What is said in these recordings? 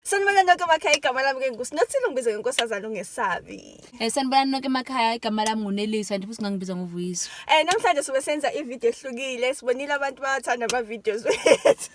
Sanibona nonke emakhaya, igama lami ke nguSinothile, ngibizwa ngenkosazana ungesabi. Sanibona nonke emakhaya, igama lami nguNeliswa, futhi singangibiza ngoVuyiswa. Namhlanje sobe senza ivideo ehlukile. Sibonile abantu bayathanda ama-videos wethu.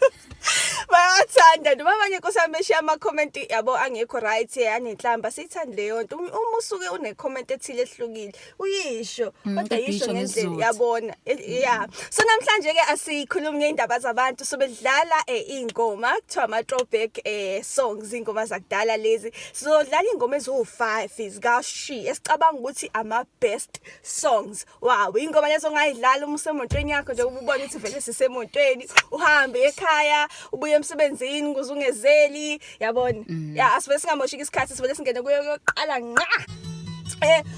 Bayathanda noma abanye nkosami beshiya ama-comment yabo angekho right, anenhlamba. Siyithanda leyo nto. Uma usuke une-comment ethile ehlukile, uyisho. Kodwa yisho ngendlela, yabona. Yeah. So namhlanje ke asikhulumi ngeindaba zabantu, sobe dlala ingoma kuthiwa ama-throwback songs, ingoma zakudala lezi. Sizodlala ingoma eziwu-5 zikaShi esicabanga ukuthi ama-best songs. Wow, ingoma lezo ongayidlala uma usemotweni yakho nje ubone ukuthi vele sisemotweni, uhambe ekhaya, ubuye emsebenzini ukuze ungezeli, yabona. Yeah, asibe singamoshiki isikhathi, sivele singene kuyoqala nqa.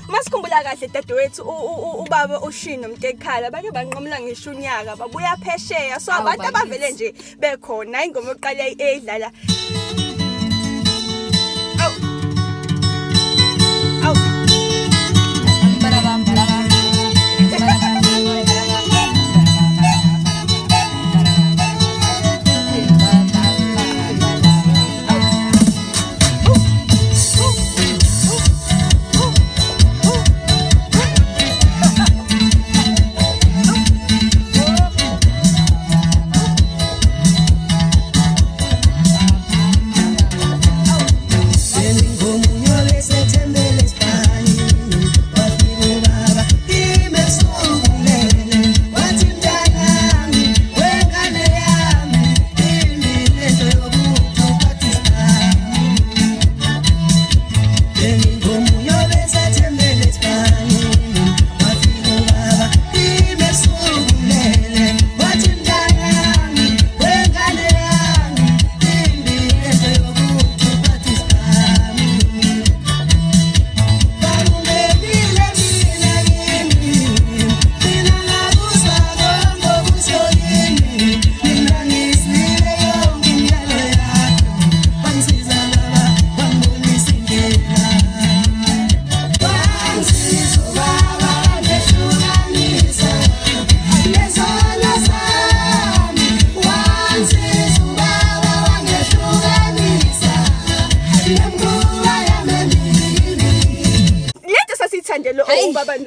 Masikhumbula kahle dadewethu ubaba uShi noMtekhala bake banqomla ngisho unyaka babuya phesheya, so abantu abavele nje bekhona ingoma yokuqala eyidlala.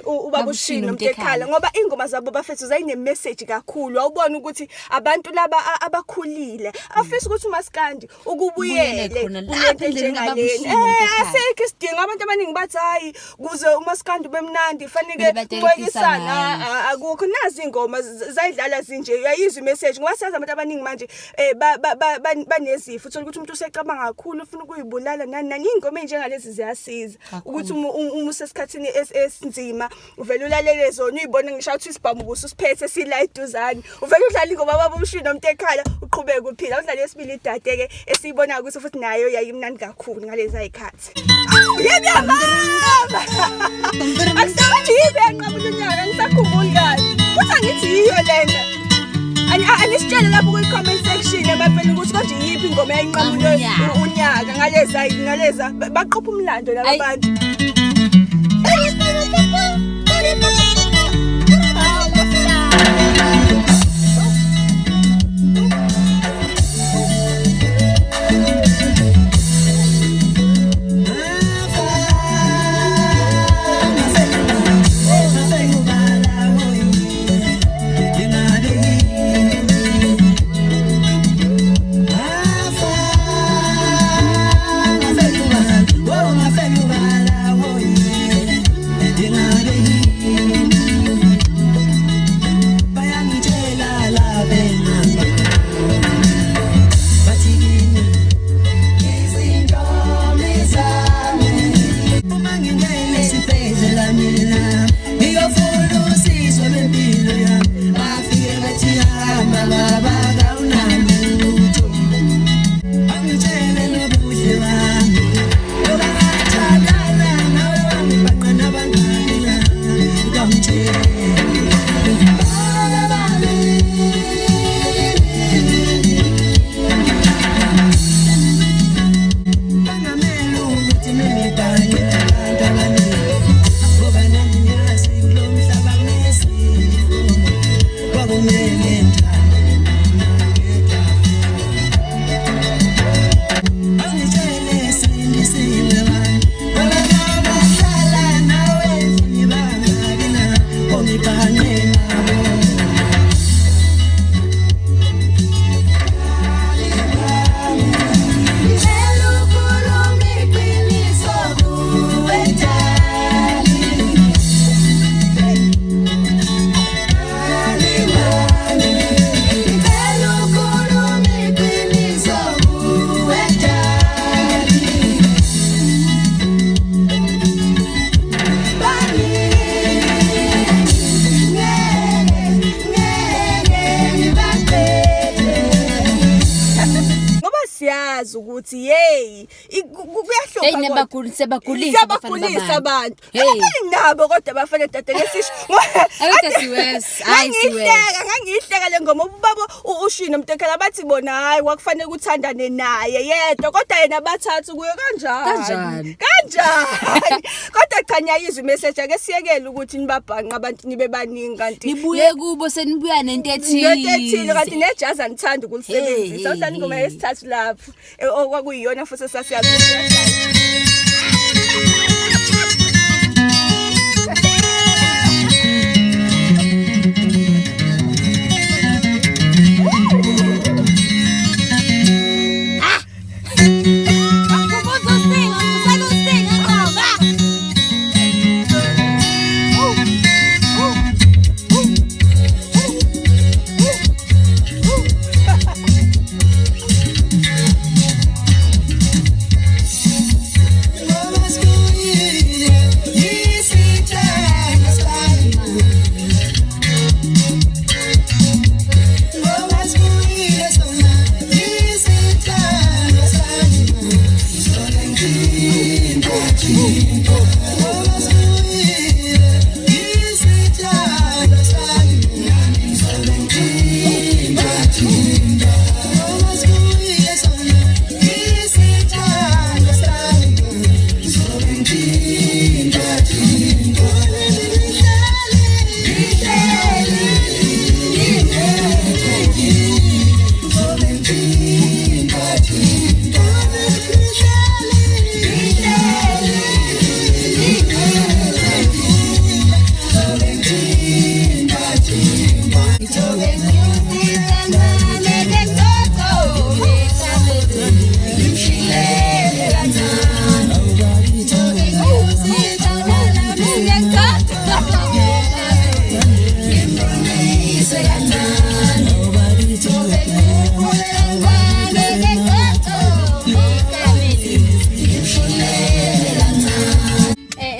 Ubaba uShi noMtekhala ngoba ingoma zabo bafethu zayine message kakhulu. Awubona ukuthi abantu laba abakhulile afisa ukuthi uMaskandi ukubuyele kulento njengaleni. Asekho isidingo, abantu abaningi bathi hayi kuze uMaskandi bemnandi kufanele kubuyisana. Akukho nazi ingoma zayidlala zinje, uyayizwa imessage ngoba sazi abantu abaningi manje banezifo, uthola ukuthi umuntu usecabanga kakhulu ufuna ukuyibulala nani ingoma enjengalezi ziyasiza ukuthi uma usesikhathini esinzima uvela ulalele zona, uyibone ngisho ukuthi isibhamu busiphethe sila iduzane, uvela udlala ingoma baba uShi noMtekhala uqhubeka uphila, udlala esibili idade ke esiyibona ukuthi futhi nayo yayimnandi kakhulu ngalezi ayikhathi. Yebo mama akusathi yibe yanqabula unyaka, ngisakhumbula kahle futhi angithi yiyo lena. Anisitshele lapho kwi-comment section emapeni ukuthi konje yiphi ingoma yayinqabula unyaka ngaleza baqopha umlando laba bantu. Oh, hey kuyahlupha kodwa sebagulisa abantu nabo kodwa bafanele tata lesisho ngangihleka le ngoma ubaba uShino Mtekela bathi bona hayi kwakufanele ukuthandane naye yedwa kodwa yena bathathu kuyo kanjani kodwa cha nyayizwe message ake siyekele ukuthi nibabhanqa abantu nibe baningi kanti nibuye kubo senibuya nento ethile kanti nejazi anithanda ukulisebenzisa usani ingoma yesithathu lapho okwakuyiyona futhi sasiyazi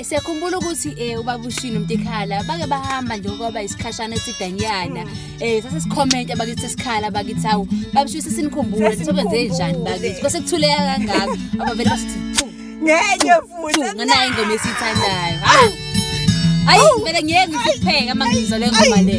Siyakhumbula ukuthi ubaba uShino Mtekhala bake bahamba nje ngoba isikhashana esidanyana sase sicomment abakithi sesikhala bakithi awu babishisa sinikhumbula sikwenze njani bakithi kwase kuthuleka kangaka abavele basithi ngeke futhi nganayo ingoma esithandayo hayi vele ngiyeke ngikupheka mangizwa le ngoma le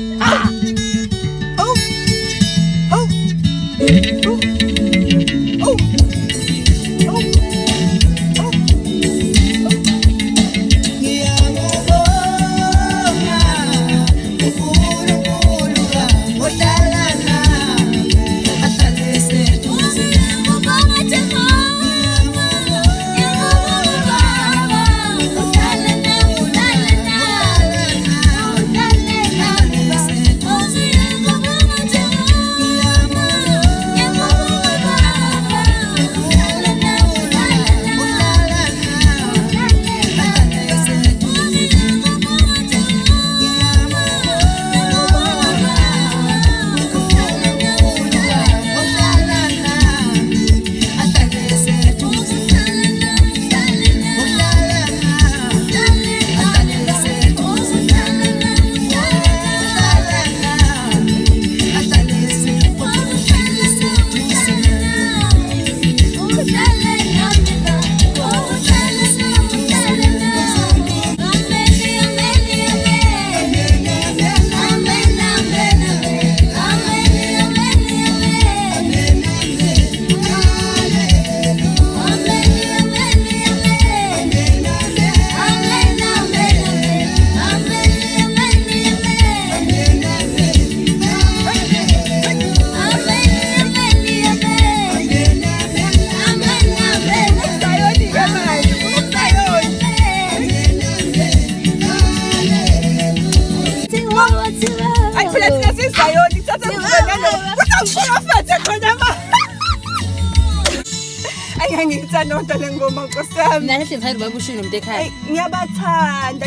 ngiyithanda kodwa le ngoma nkosami mina ngihle ngithanda ubaba uShino Mtekhala ngiyabathanda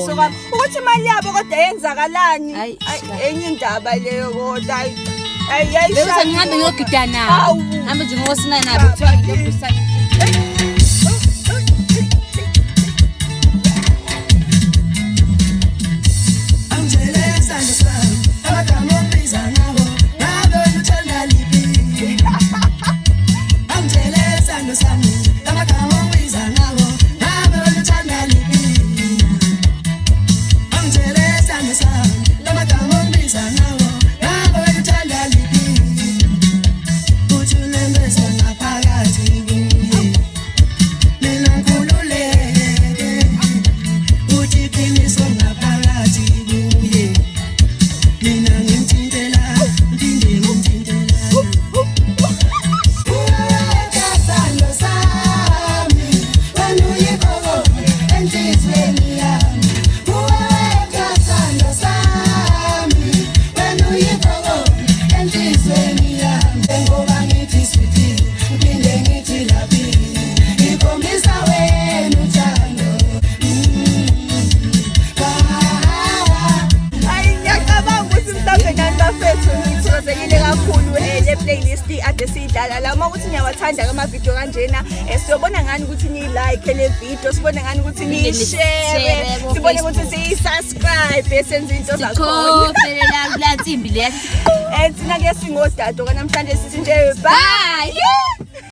sokwami ukuthi imali yabo kodwa yenzakalani enye indaba leyo kodwa bese ngihambe ngiyogida nabo hambe nje ngosina nabo kuthiwa ngiyobusana Some niyathanda ama-video kanjena siyobona ngani ukuthi niyi-like le video, sibone ngani ukuthi niyi-share, sibone ukuthi siyi-subscribe senze into zakhona. La nsimbi leya. Thina ke singodade kanamhlanje sithi nje bye.